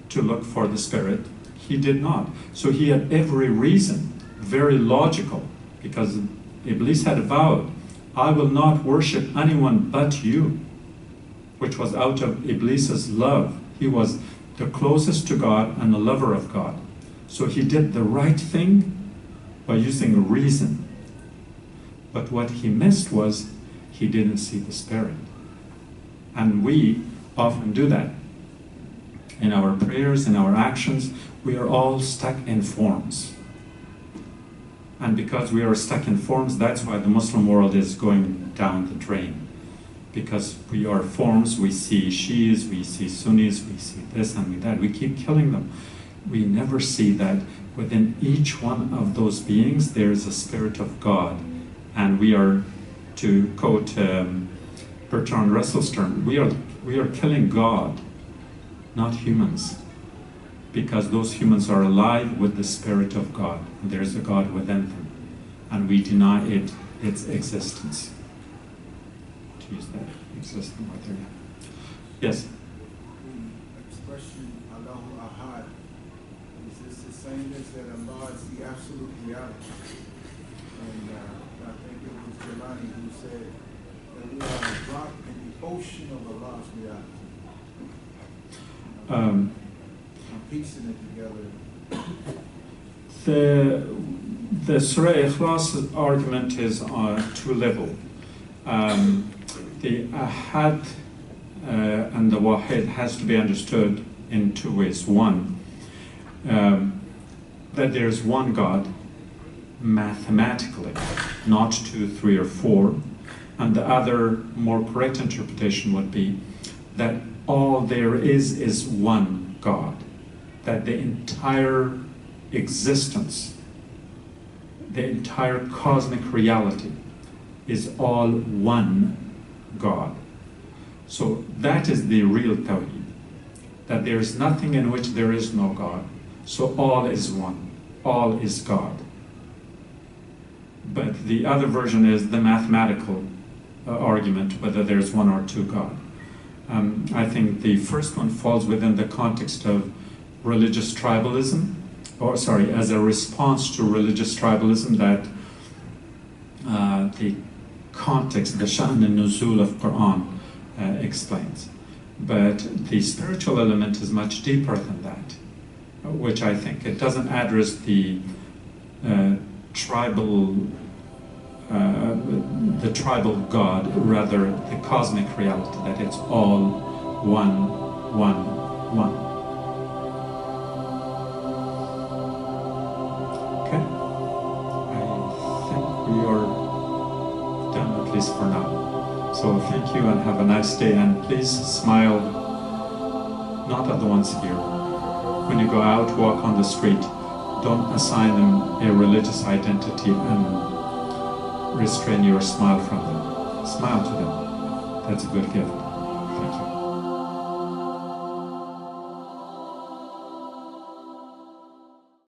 to look for the spirit, he did not. So he had every reason, very logical, because Iblis had vowed, I will not worship anyone but you, which was out of Iblis's love. He was the closest to God and the lover of God. So he did the right thing by using reason. But what he missed was he didn't see the Spirit. And we often do that. In our prayers, in our actions, we are all stuck in forms. And because we are stuck in forms, that's why the Muslim world is going down the drain. Because we are forms, we see Shias, we see Sunnis, we see this and we that. We keep killing them. We never see that within each one of those beings there is a Spirit of God. And we are, to quote Bertrand Russell's term, we are killing God, not humans. Because those humans are alive with the Spirit of God. And there's a God within them. And we deny its existence. To use that existence right there. Yes? The expression, Allahu Ahad, is this the same as that Allah is the absolute reality? And I think it was Jelani who said that we are a drop in the ocean of Allah's reality. Piecing it together. The Surah Ikhlas argument is on two levels. The Ahad and the Wahid has to be understood in two ways. One, that there's one God mathematically, not 2, 3, or 4. And the other, more correct interpretation would be that all there is one God. That the entire existence, the entire cosmic reality is all one God. So that is the real Tawheed. That there is nothing in which there is no God. So all is one. All is God. But the other version is the mathematical argument, whether there's one or two God. I think the first one falls within the context of religious tribalism, as a response to religious tribalism, that the context, the Sha'n and Nuzul of Quran explains. But the spiritual element is much deeper than that, which I think it doesn't address the tribal God, rather the cosmic reality, that it's all one. Okay, I think we are done, at least for now. So thank you and have a nice day, and please smile, not at the ones here. When you go out, walk on the street, don't assign them a religious identity and restrain your smile from them. Smile to them. That's a good gift.